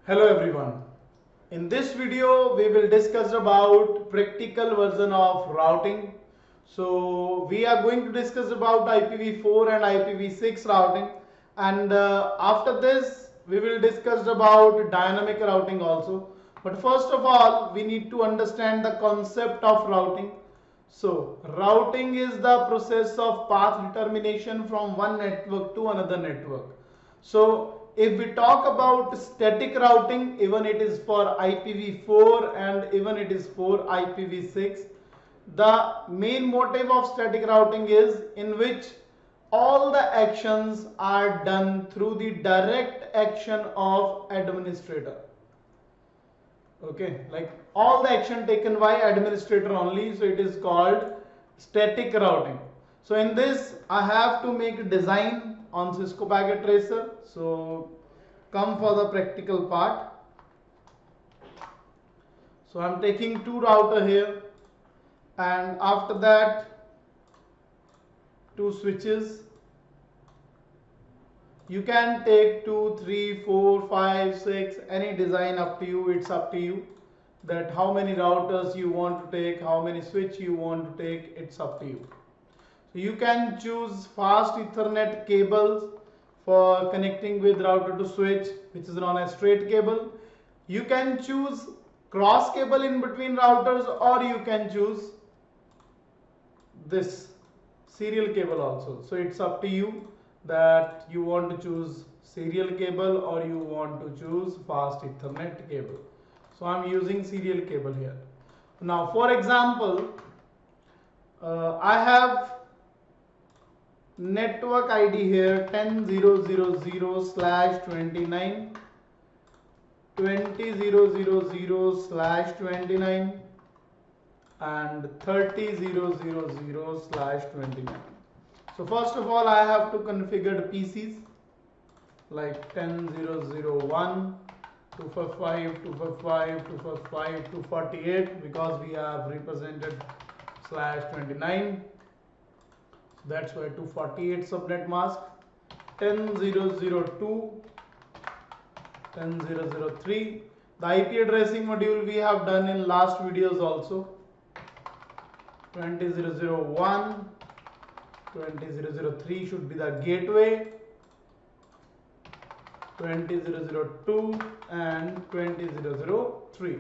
Hello everyone. In this video we will discuss about practical version of routing. So we are going to discuss about IPv4 and IPv6 routing, and after this we will discuss about dynamic routing also. But first of all we need to understand the concept of routing. So routing is the process of path determination from one network to another network. So if we talk about static routing, even it is for IPv4 and even it is for IPv6, the main motive of static routing is in which all the actions are done through the direct action of administrator. Okay, like all the action taken by administrator only, so it is called static routing. So in this I have to make a design on Cisco packet tracer. So come for the practical part. So I'm taking two router here, and after that two switches. You can take 2, 3, 4, 5, 6, any design, up to you. It's up to you that how many routers you want to take, how many switch you want to take. It's up to you. So you can choose fast Ethernet cables for connecting with router to switch, which is known as straight cable. You can choose cross cable in between routers, or you can choose this serial cable also. So it's up to you that you want to choose serial cable or you want to choose fast Ethernet cable. So I'm using serial cable here. Now for example, I have network ID here 10.0.0/29, 20.0.0/29 and 30.0.0/29. So first of all I have to configure the PCs like 10.0.0.1, 255, 255, 255, 248, because we have represented /29. So that's why 248 subnet mask. 10.0.0.2, 10.0.0.3. The IP addressing module we have done in last videos also. 20.0.0.1, 20.0.0.3 should be the gateway, 20.0.0.2 and 20.0.0.3.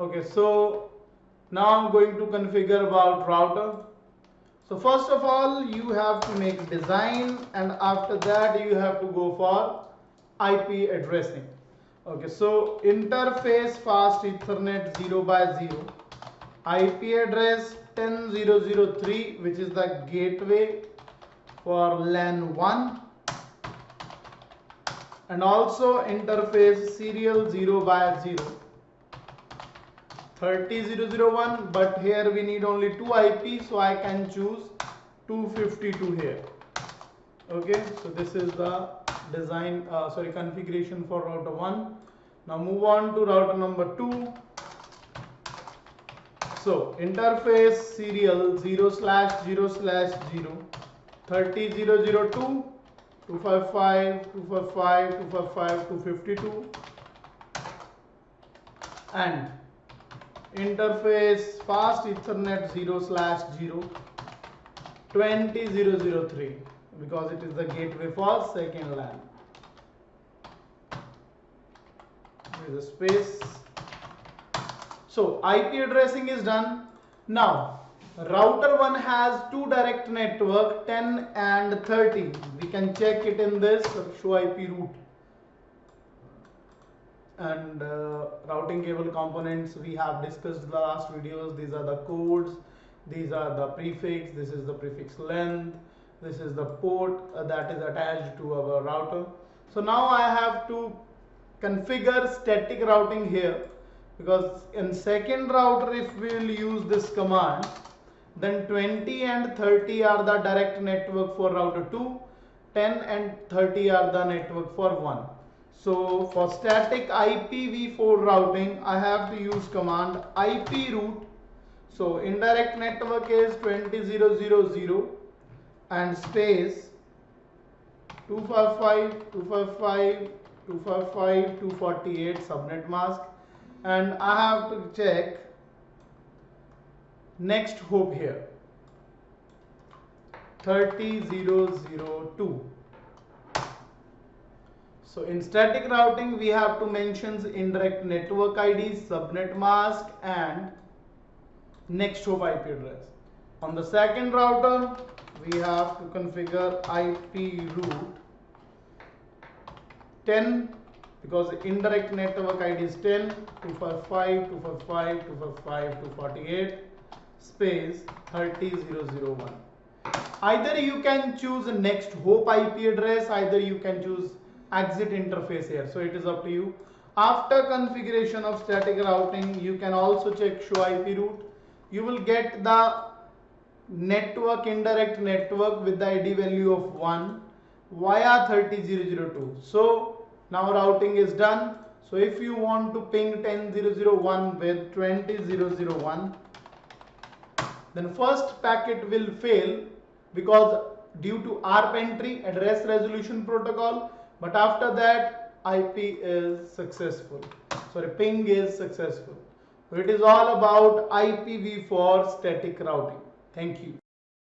Okay, so now I'm going to configure about router. So first of all you have to make design, and after that you have to go for IP addressing. Okay, so interface fast Ethernet 0/0, IP address 10.0.0.3, which is the gateway for LAN 1, and also interface serial 0/0, 30.0.0.1, but here we need only 2 IP, so I can choose 252 here. Okay, so this is the design configuration for router 1. Now move on to router number 2. So interface serial 0/0/0, 30.0.0.2, 255, 255, 255, 252, and interface fast Ethernet 0/0, 20.0.0.3, because it is the gateway for second LAN. There is a space. So IP addressing is done. Now router 1 has two direct network 10 and 30. We can check it in this show IP route. And routing cable components we have discussed in the last videos. These are the codes, these are the prefix, this is the prefix length, this is the port that is attached to our router. So now I have to configure static routing here, because in second router if we will use this command, then 20 and 30 are the direct network for router 2, 10 and 30 are the network for 1. So for static IPv4 routing I have to use command IP route. So indirect network is 20.0.0.0 and space 255, 255, 248 subnet mask, and I have to check next hop here 30002. So in static routing we have to mention indirect network ID, subnet mask and next hop IP address. On the second router we have to configure IP route 10 because the indirect network ID is 10, 255, 255, 255, 248 space 30001. Either you can choose a next hop IP address, either you can choose exit interface here, so it is up to you. After configuration of static routing you can also check show IP route. You will get the network, indirect network with the ID value of 1 via 30002. So now routing is done. So if you want to ping 10.0.0.1 with 20.0.0.1, then first packet will fail because due to ARP entry, address resolution protocol, but after that IP is successful. Sorry, ping is successful. So it is all about IPv4 static routing. Thank you.